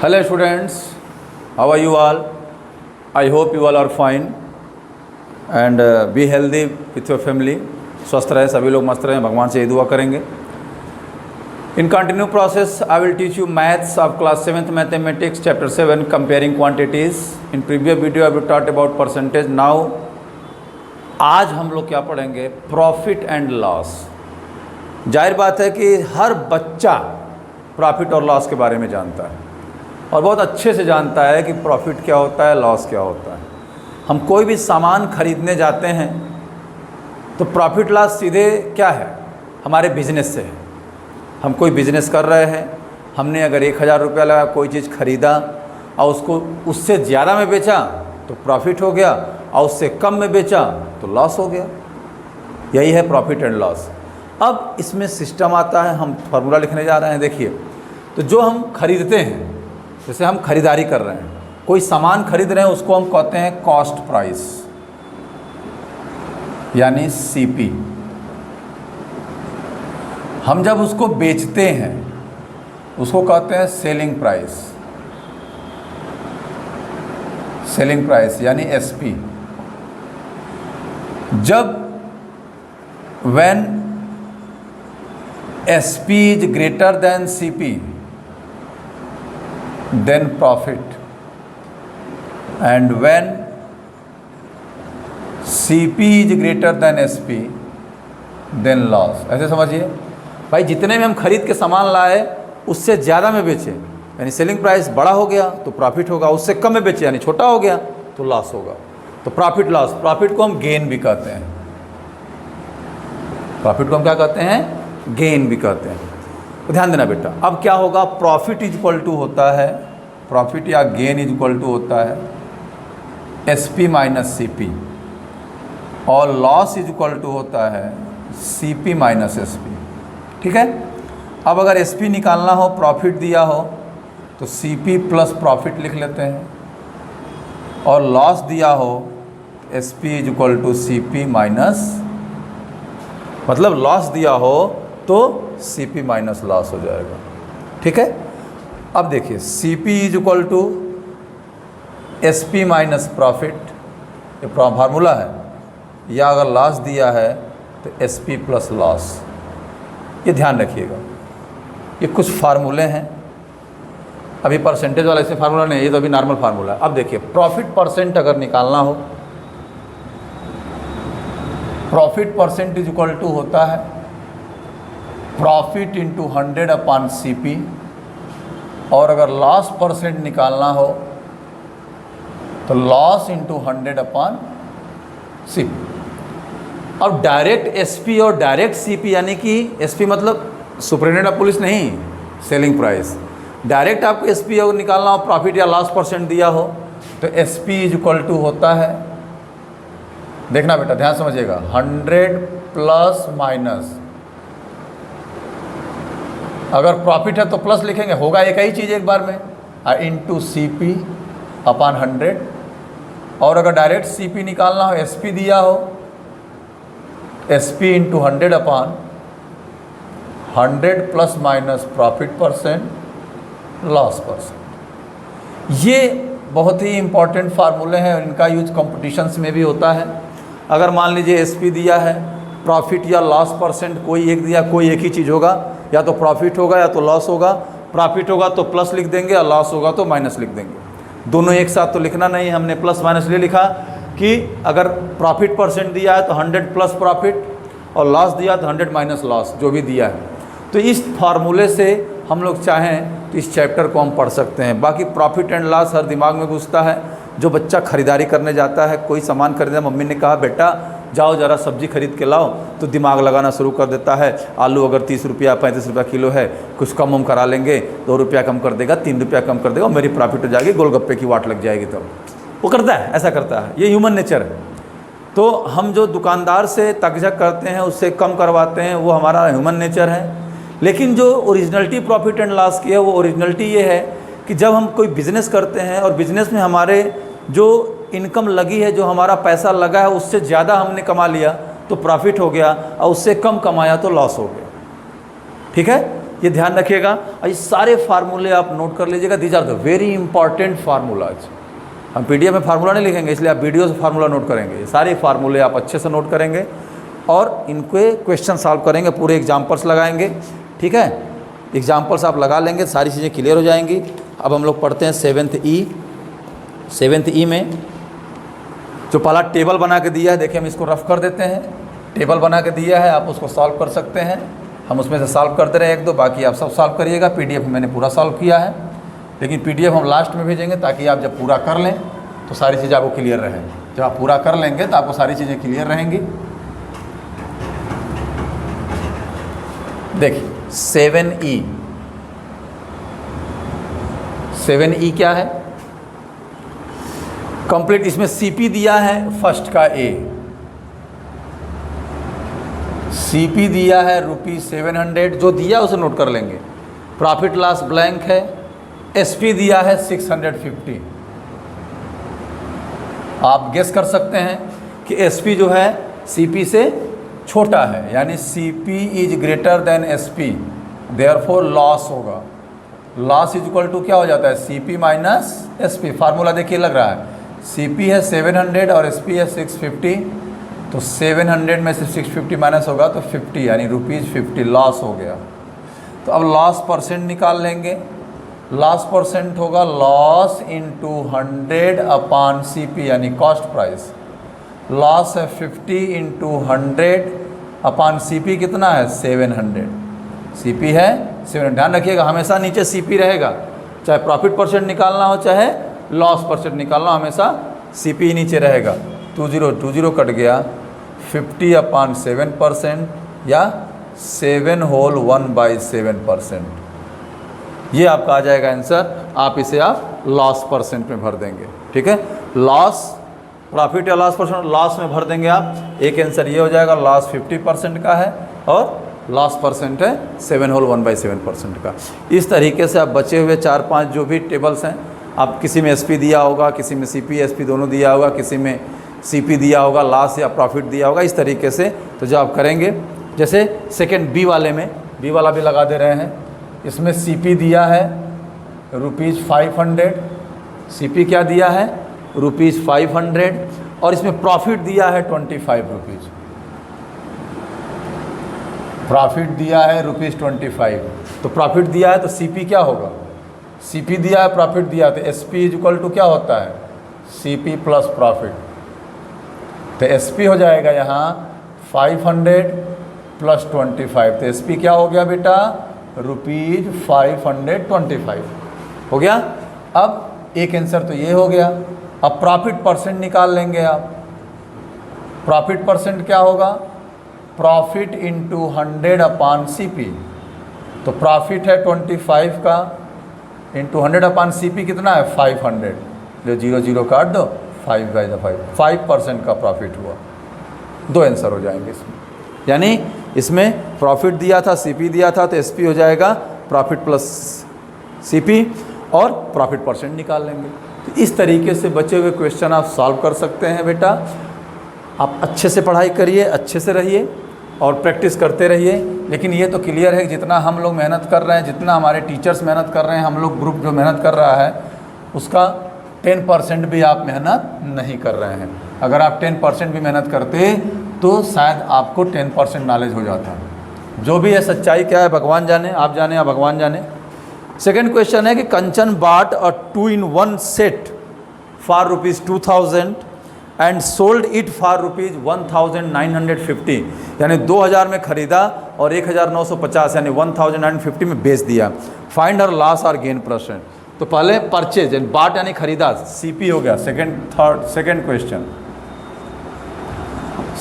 Hello students, how are you all? I hope you all are fine and be healthy with your family. स्वस्थ रहे सभी लोग, मस्त रहें, भगवान से ये दुआ करेंगे. In continue process, I will teach you maths of class 7th mathematics chapter 7 comparing quantities. In previous video I will taught about percentage. Now आज हम लोग क्या पढ़ेंगे? Profit and loss. जाहिर बात है कि हर बच्चा प्रॉफिट और लॉस के बारे में जानता है और बहुत अच्छे से जानता है कि प्रॉफिट क्या होता है, लॉस क्या होता है. हम कोई भी सामान खरीदने जाते हैं तो प्रॉफिट लॉस सीधे क्या है, हमारे बिजनेस से है. हम कोई बिज़नेस कर रहे हैं, हमने अगर 1000 रुपया लगा कोई चीज़ खरीदा और उसको उससे ज़्यादा में बेचा तो प्रॉफिट हो गया और उससे कम में बेचा तो लॉस हो गया. यही है प्रॉफिट एंड लॉस. अब इसमें सिस्टम आता है, हम फार्मूला लिखने जा रहे हैं. देखिए, तो जो हम खरीदते हैं, जैसे हम खरीदारी कर रहे हैं, कोई सामान खरीद रहे हैं, उसको हम कहते हैं कॉस्ट प्राइस यानी सीपी. हम जब उसको बेचते हैं उसको कहते हैं सेलिंग प्राइस. सेलिंग प्राइस यानी एसपी. जब when SP is greater than CP, then profit, and when CP is greater than SP, then loss. ऐसे समझिए भाई, जितने में हम खरीद के सामान लाए उससे ज़्यादा में बेचे यानी सेलिंग प्राइस बड़ा हो गया तो प्रॉफिट होगा, उससे कम में बेचे यानी छोटा हो गया तो लॉस होगा. तो प्रॉफिट लॉस. प्रॉफिट को हम गेन भी कहते हैं. प्रॉफिट को हम क्या कहते हैं? गेन भी कहते हैं. तो ध्यान देना बेटा. अब क्या होगा? प्रॉफिट इज इक्वल टू होता है, प्रॉफिट या गेन इज इक्वल टू होता है SP माइनस CP और लॉस इज इक्वल टू होता है CP माइनस SP. ठीक है. अब अगर SP निकालना हो, प्रॉफिट दिया हो तो CP प्लस प्रॉफिट लिख लेते हैं और लॉस दिया हो SP is equal to CP minus, मतलब लॉस दिया हो तो CP माइनस लॉस हो जाएगा. ठीक है. अब देखिए, CP is equal to SP minus profit, ये फार्मूला है, या अगर लॉस दिया है तो SP प्लस लॉस. ये ध्यान रखिएगा, ये कुछ फार्मूले हैं. अभी परसेंटेज वाला ऐसे फार्मूला नहीं, ये तो अभी नॉर्मल फार्मूला है. अब देखिए, प्रॉफिट परसेंट अगर निकालना हो, profit percent is equal to होता है प्रॉफिट इंटू 100 अपॉन CP. और अगर लॉस परसेंट निकालना हो तो लॉस इंटू 100 अपॉन CP. अब डायरेक्ट SP और डायरेक्ट CP यानी कि SP मतलब सुपरिटेंडेंट ऑफ पुलिस नहीं, सेलिंग प्राइस. डायरेक्ट आपको SP अगर निकालना हो, प्रॉफिट या लॉस परसेंट दिया हो तो SP इज इक्वल टू होता है, देखना बेटा ध्यान समझिएगा, 100 प्लस माइनस, अगर प्रॉफिट है तो प्लस लिखेंगे, होगा एक ही चीज़ एक बार में, इंटू CP अपॉन 100. और अगर डायरेक्ट CP निकालना हो, SP दिया हो, SP into 100 upon 100 plus minus profit percent loss percent. ये बहुत ही इंपॉर्टेंट फार्मूले हैं और इनका यूज कॉम्पिटिशन्स में भी होता है. अगर मान लीजिए SP दिया है, प्रॉफिट या लॉस परसेंट कोई एक दिया, कोई एक ही चीज़ होगा, या तो प्रॉफिट होगा या तो लॉस होगा. प्रॉफिट होगा तो प्लस लिख देंगे और लॉस होगा तो माइनस लिख देंगे. दोनों एक साथ तो लिखना नहीं, हमने प्लस माइनस ले लिखा कि अगर प्रॉफिट परसेंट दिया है तो 100 प्लस प्रॉफिट और लॉस दिया तो 100 माइनस लॉस, जो भी दिया है. तो इस फार्मूले से हम लोग चाहें तो इस चैप्टर को हम पढ़ सकते हैं. बाकी प्रॉफिट एंड लॉस हर दिमाग में घुसता है. जो बच्चा खरीदारी करने जाता है, कोई सामान खरीदा, मम्मी ने कहा बेटा जाओ ज़रा सब्जी खरीद के लाओ, तो दिमाग लगाना शुरू कर देता है. आलू अगर 30 रुपया 35 रुपया किलो है, कुछ कम हम करा लेंगे, 2 रुपया कम कर देगा, 3 रुपया कम कर देगा और मेरी प्रॉफिट हो जाएगी, गोलगप्पे की वाट लग जाएगी. तब वो करता है, ऐसा करता है. ये ह्यूमन नेचर है. तो हम जो दुकानदार से तकझक करते हैं, उससे कम करवाते हैं, वो हमारा ह्यूमन नेचर है. लेकिन जो ओरिजिनलिटी प्रॉफिट एंड लॉस की है, वो ओरिजिनलिटी ये है कि जब हम कोई बिज़नेस करते हैं और बिज़नेस में हमारे जो इनकम लगी है, जो हमारा पैसा लगा है, उससे ज़्यादा हमने कमा लिया तो प्रॉफिट हो गया और उससे कम कमाया तो लॉस हो गया. ठीक है. ये ध्यान रखिएगा और ये सारे फार्मूले आप नोट कर लीजिएगा। These are the very important formulas. हम पीडीएफ में फार्मूला नहीं लिखेंगे, इसलिए आप वीडियो से फार्मूला नोट करेंगे। ये सारे फार्मूले आप अच्छे से नोट करेंगे और इनके क्वेश्चन सॉल्व करेंगे, पूरे एग्जाम्पल्स लगाएंगे, ठीक है। एग्जाम्पल्स आप लगा लेंगे, सारी चीज़ें क्लियर हो जाएंगी। अब हम लोग पढ़ते हैं 7th ई में जो पहला टेबल बना के दिया है, देखिए हम इसको रफ कर देते हैं। टेबल बना के दिया है, आप उसको सॉल्व कर सकते हैं। हम उसमें से सॉल्व करते रहे 1-2, बाकी आप सब सॉल्व करिएगा। पीडीएफ में मैंने पूरा सॉल्व किया है, लेकिन पीडीएफ हम लास्ट में भेजेंगे ताकि आप जब पूरा कर लें तो सारी चीज़ें आपको क्लियर रहें। जब आप पूरा कर लेंगे तो आपको सारी चीज़ें क्लियर रहेंगी। देखिए 7E क्या है? कंप्लीट। इसमें सीपी दिया है फर्स्ट का ए, सीपी दिया है ₹700, जो दिया उसे नोट कर लेंगे। प्रॉफिट लॉस ब्लैंक है। एसपी दिया है 650। आप गेस कर सकते हैं कि एसपी जो है सीपी से छोटा है, यानी CP is greater than SP, therefore loss होगा। लॉस इज इक्वल टू क्या हो जाता है? CP minus SP. फार्मूला देखिए लग रहा है, सीपी है 700 और एसपी है 650, तो 700 में से 650 माइनस होगा तो 50, यानी ₹50 लॉस हो गया। तो अब लॉस परसेंट निकाल लेंगे। लॉस परसेंट होगा लॉस इंटू 100 अपॉन सीपी, यानी कॉस्ट प्राइस। लॉस है 50 इंटू 100 अपॉन सीपी कितना है? 700। सीपी है 700। ध्यान रखिएगा हमेशा नीचे सीपी रहेगा, चाहे प्रॉफिट परसेंट निकालना हो चाहे लॉस परसेंट निकालना, हमेशा सीपी ही नीचे रहेगा। 20 कट गया, 50 अपॉन 7% या 7 होल 1/7%, ये आपका आ जाएगा आंसर। आप इसे आप लॉस परसेंट में भर देंगे, ठीक है। लॉस, प्रॉफिट या लॉस परसेंट, लॉस में भर देंगे आप। एक आंसर ये हो जाएगा, लॉस 50% का है और लॉस परसेंट है 7 होल 1/7% का। इस तरीके से आप बचे हुए 4-5 जो भी टेबल्स हैं, आप किसी में एसपी दिया होगा, किसी में सीपी एसपी दोनों दिया होगा, किसी में सीपी दिया होगा, लॉस या प्रॉफिट दिया होगा, इस तरीके से। तो जो आप करेंगे, जैसे सेकंड बी वाले में, बी वाला भी लगा दे रहे हैं। इसमें सीपी दिया है ₹500, सीपी क्या दिया है? ₹500, और इसमें प्रॉफिट दिया है ₹25। प्रॉफिट दिया है ₹25, तो प्रॉफिट दिया है तो सीपी क्या होगा? सीपी दिया है, प्रॉफिट दिया है, तो एसपी इज इक्वल टू क्या होता है? CP plus profit. तो एसपी हो जाएगा यहाँ 500 प्लस 25, तो एसपी क्या हो गया बेटा? ₹525 हो गया। अब एक आंसर तो ये हो गया। अब प्रॉफिट परसेंट निकाल लेंगे आप। प्रॉफिट परसेंट क्या होगा? Profit into 100 upon CP. तो प्रॉफिट है 25 का, इंटू 100 अपॉन सीपी कितना है? 500। जो 0 काट दो, 5/5, 5% का प्रॉफिट हुआ। 2 आंसर हो जाएंगे इसमें। यानी इसमें प्रॉफिट दिया था, सीपी दिया था, तो एसपी हो जाएगा प्रॉफिट प्लस सीपी, और प्रॉफिट परसेंट निकाल लेंगे। तो इस तरीके से बचे हुए क्वेश्चन आप सॉल्व कर सकते हैं बेटा। आप अच्छे से पढ़ाई करिए, अच्छे से रहिए और प्रैक्टिस करते रहिए। लेकिन ये तो क्लियर है कि जितना हम लोग मेहनत कर रहे हैं, जितना हमारे टीचर्स मेहनत कर रहे हैं, हम लोग ग्रुप जो मेहनत कर रहा है, उसका 10% भी आप मेहनत नहीं कर रहे हैं। अगर आप 10% भी मेहनत करते तो शायद आपको 10% नॉलेज हो जाता। जो भी है सच्चाई क्या है भगवान जाने, आप जाने या भगवान जाने। सेकंड क्वेश्चन है कि कंचन bought a 2-in-1 set for ₹2000 and sold it for ₹1950, यानी 2000 में खरीदा और 1950 यानी 1950 में बेच दिया। फाइंड हर लॉस और गेन परसेंट। तो पहले परचेज, बाट यानी खरीदा, सीपी हो गया। सेकंड क्वेश्चन,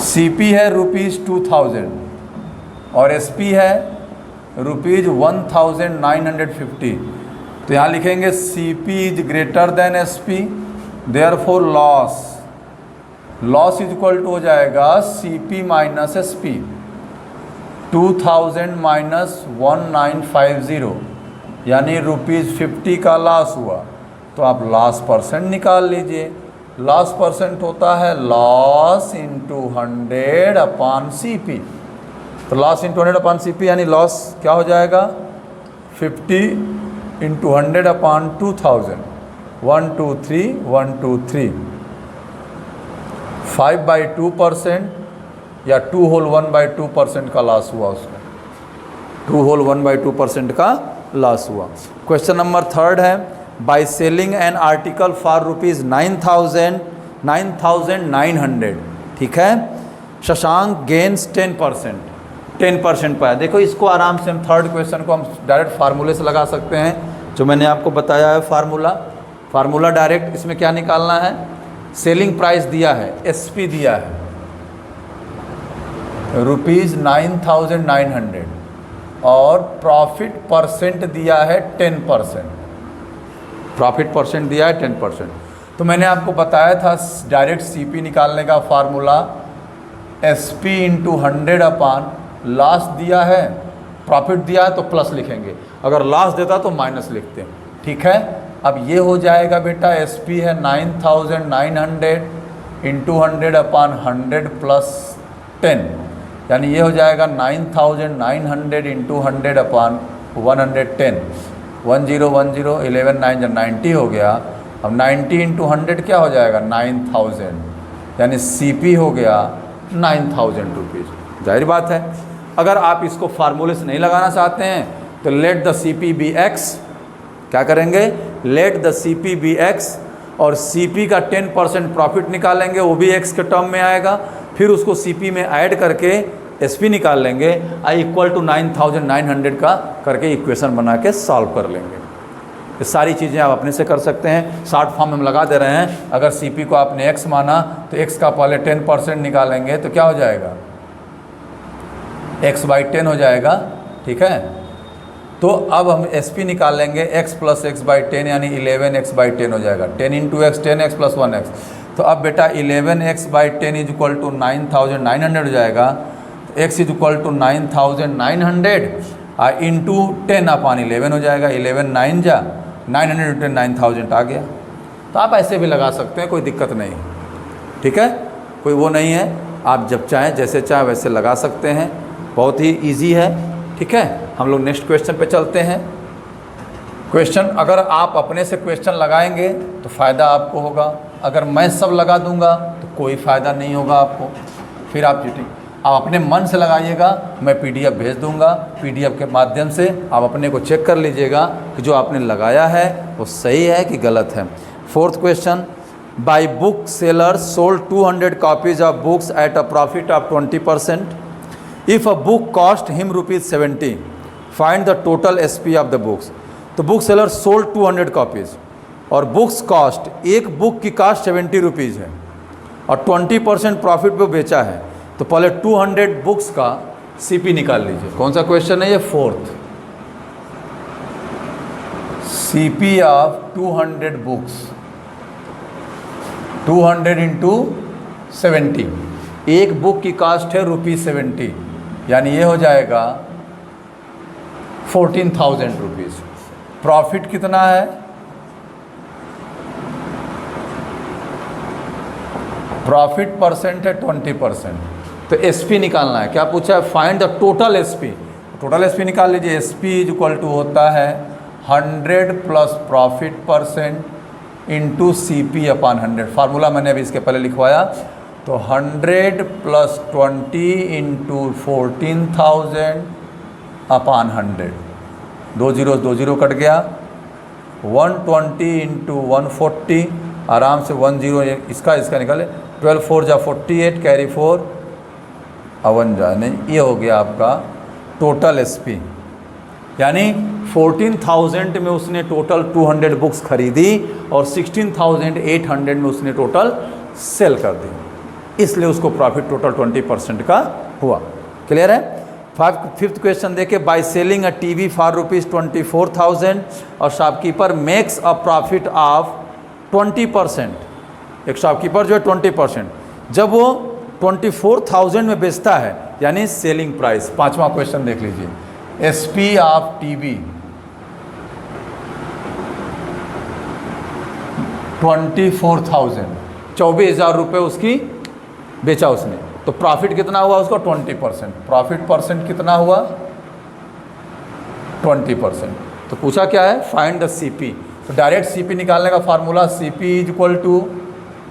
सीपी है ₹2000 और एसपी है ₹1950। तो यहाँ लिखेंगे CP is greater than SP, therefore loss is equal to हो जाएगा सीपी माइनस एसपी। 2000 माइनस 1950 यानी ₹50 का लॉस हुआ। तो आप लॉस परसेंट निकाल लीजिए। लॉस परसेंट होता है लॉस इंटू 100 अपॉन सीपी। तो लॉस इंटू 100 अपॉन सीपी यानी लॉस क्या हो जाएगा? 50 इंटू 100 अपॉन 2000, 1 2 3 1 2 3, 5/2% या 2 होल 1/2% का लॉस हुआ उसमें, 2 होल 1/2% का लॉस हुआ। क्वेश्चन नंबर 3 है, by selling an article for rupees 9,900, ठीक है, शशांक गेन्स 10% पाया। देखो इसको आराम से हम थर्ड क्वेश्चन को हम डायरेक्ट फार्मूले से लगा सकते हैं, जो मैंने आपको बताया है फार्मूला डायरेक्ट इसमें क्या निकालना है, सेलिंग प्राइस दिया है, एसपी दिया है रुपीज़ 9,900 और प्रॉफिट परसेंट दिया है 10%, प्रॉफिट परसेंट दिया है 10%। तो मैंने आपको बताया था डायरेक्ट सीपी निकालने का फार्मूला एसपी इंटू 100 अपान लॉस दिया है, प्रॉफिट दिया है तो प्लस लिखेंगे, अगर लॉस देता तो माइनस लिखते हैं, ठीक है। अब ये हो जाएगा बेटा, एसपी है 9,900 इंटू 100 अपान 100 प्लस 10, यानी ये हो जाएगा 9,900 इंटू 100 अपान 110, 10 10 11 9 जब 90 हो गया। अब 90 इंटू 100 क्या हो जाएगा 9,000, यानी सीपी हो गया 9,000 रुपीज़। जाहिर बात है, अगर आप इसको फार्मूले से नहीं लगाना चाहते हैं तो let the CP be X, क्या करेंगे, let the CP be X, और सीपी का 10% प्रॉफिट निकालेंगे, वो भी एक्स के टर्म में आएगा, फिर उसको सीपी में ऐड करके एसपी निकाल लेंगे, आई इक्वल टू 9,900 का करके इक्वेशन बना के सॉल्व कर लेंगे। ये सारी चीज़ें आप अपने से कर सकते हैं, शॉर्ट फॉर्म में लगा दे रहे हैं। अगर सीपी को आपने एक्स माना तो एक्स का पहले 10% निकालेंगे तो क्या हो जाएगा, x/10 हो जाएगा, ठीक है। तो अब हम एसपी निकाल लेंगे, x प्लस x/10 यानी 11x/10 हो जाएगा, 10 into x 10x plus 1x। तो अब बेटा 11x/10 इज इक्वल टू 9,900 हो जाएगा, x is equal to 9,900 into 10 upon 11 हो जाएगा, 11 9 जा 900 इंटू 9,000 आ गया। तो आप ऐसे भी लगा सकते हैं, कोई दिक्कत नहीं, ठीक है, कोई वो नहीं है, आप जब चाहें जैसे चाहें वैसे लगा सकते हैं, बहुत ही इजी है, ठीक है। हम लोग नेक्स्ट क्वेश्चन पे चलते हैं। क्वेश्चन अगर आप अपने से क्वेश्चन लगाएंगे तो फ़ायदा आपको होगा, अगर मैं सब लगा दूंगा तो कोई फ़ायदा नहीं होगा आपको, फिर आप चीटिंग। आप अपने मन से लगाइएगा, मैं पीडीएफ भेज दूंगा, पीडीएफ के माध्यम से आप अपने को चेक कर लीजिएगा कि जो आपने लगाया है वो सही है कि गलत है। Fourth question, by book seller sold 200 copies of books at a profit of 20%। If a book cost him ₹70, find the total SP of the books. तो बुक सेलर सोल्ड 200 कॉपीज़ और बुक्स कॉस्ट, एक book की cost 70 rupees है और 20% profit पे बेचा है, तो पहले 200 बुक्स का सीपी निकाल लीजिए। कौन सा क्वेश्चन है ये, fourth. CP of 200 books, 200 into 70, एक बुक की कॉस्ट है ₹70, यानी ये हो जाएगा 14,000 रुपीज़। प्रॉफिट कितना है, प्रॉफिट परसेंट है 20%, तो एसपी निकालना है। क्या पूछा है, find the total SP. Total SP निकाल लीजिए, एसपी इज इक्वल टू होता है 100 plus profit percent into CP upon 100। Formula मैंने अभी इसके पहले लिखवाया, तो 100 प्लस 20 इंटू 14,000 अपान 100, 2 0 कट गया, 120 इंटू 140, आराम से 10 इसका निकाले, 12 4 जा 48, कैरी 4 1 जा नहीं, ये हो गया आपका टोटल एसपी। यानी 14,000 में उसने टोटल 200 बुक्स खरीदी और 16,800 में उसने टोटल सेल कर दी, इसलिए उसको प्रॉफिट टोटल 20% का हुआ। क्लियर है। फिफ्थ क्वेश्चन देखे, by selling a TV for ₹24,000 और shopkeeper makes a profit of 20%। एक शॉपकीपर जो है 20%, जब वो 24,000 में बेचता है, यानी सेलिंग प्राइस। पांचवा क्वेश्चन देख लीजिए, एसपी ऑफ टीवी 24,000, 24,000 रुपये उसकी बेचा उसने, तो प्रॉफिट कितना हुआ उसका 20%। प्रॉफिट परसेंट कितना हुआ 20%। तो पूछा क्या है, फाइंड द CP। तो डायरेक्ट CP निकालने का formula CP is equal to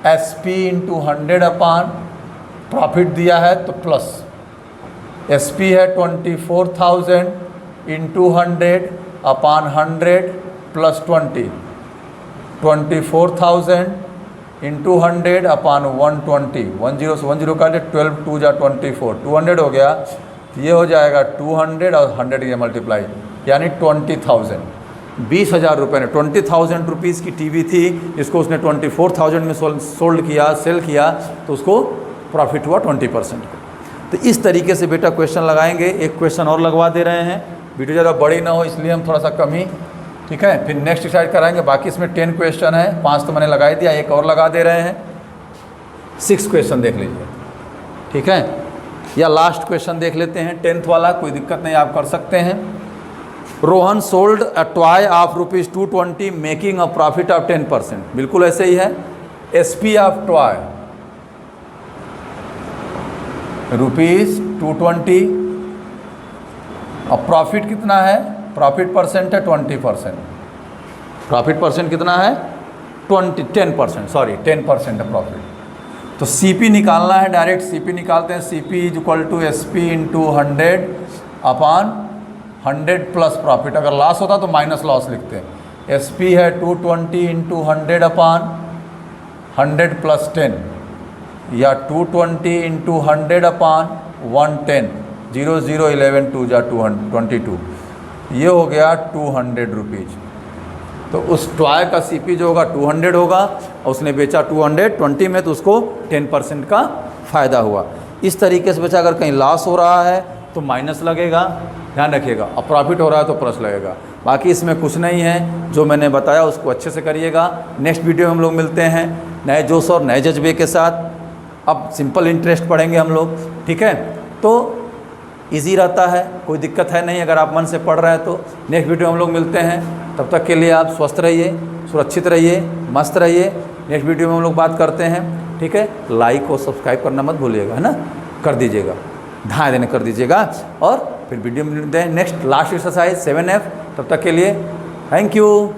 SP into 100 upon profit दिया है तो प्लस SP है 24,000 into 100 upon 100 plus 20, 24,000 into 100 upon 120, 10 से 10 का 12 2 जा 24, 200 हो गया। तो ये हो जाएगा 200 और 100 ये मल्टीप्लाई, यानी 20,000, 20,000 रुपये ने 20,000 रुपीज़ की टीवी थी, इसको उसने 24,000 में सोल्ड किया, सेल किया, तो उसको प्रॉफिट हुआ 20%। तो इस तरीके से बेटा क्वेश्चन लगाएंगे। एक क्वेश्चन और लगवा दे रहे हैं, वीडियो ज़्यादा बड़ी ना हो इसलिए हम थोड़ा सा कम ही, ठीक है। फिर नेक्स्ट एक्सरसाइज कराएंगे। बाकी इसमें 10 क्वेश्चन है, 5 तो मैंने लगा ही दिया, एक और लगा दे रहे हैं। 6 क्वेश्चन देख लीजिए, ठीक है। या लास्ट क्वेश्चन देख लेते हैं 10th वाला, कोई दिक्कत नहीं, आप कर सकते हैं। Rohan sold a toy of ₹220 making a profit of 10%, बिल्कुल ऐसे ही है। SP ऑफ टॉय ₹220 और प्रॉफिट कितना है, प्रॉफिट परसेंट है 20%, प्रॉफिट परसेंट कितना है 10% है प्रॉफिट। तो CP निकालना है, डायरेक्ट CP निकालते हैं। CP is equal to SP into 100 upon 100 plus profit, अगर लॉस होता तो माइनस लॉस लिखते हैं। SP है 220 इंटू 100 अपान 100 प्लस 10, या 220 इंटू 100 अपान 110, 0 0 11 2 जा 22, ये हो गया 200 रुपीज़। तो उस टॉय का CP जो होगा 200 होगा, और उसने बेचा 220 में, तो उसको 10% का फ़ायदा हुआ। इस तरीके से बचा, अगर कहीं लॉस हो रहा है तो माइनस लगेगा, ध्यान रखिएगा, और प्रॉफिट हो रहा है तो प्लस लगेगा। बाकी इसमें कुछ नहीं है, जो मैंने बताया उसको अच्छे से करिएगा। नेक्स्ट वीडियो में हम लोग मिलते हैं नए जोश और नए जज्बे के साथ। अब सिंपल इंटरेस्ट पढ़ेंगे हम लोग, ठीक है। तो इजी रहता है, कोई दिक्कत है नहीं अगर आप मन से पढ़ रहे हैं तो। नेक्स्ट वीडियो हम लोग मिलते हैं, तब तक के लिए आप स्वस्थ रहिए, सुरक्षित रहिए, मस्त रहिए। नेक्स्ट वीडियो में हम लोग बात करते हैं, ठीक है। लाइक और सब्सक्राइब करना मत भूलिएगा, है ना, कर दीजिएगा, ध्यान देने कर दीजिएगा। और फिर वीडियो में मिलते हैं नेक्स्ट लास्ट एक्सरसाइज 7F। तब तक के लिए थैंक यू।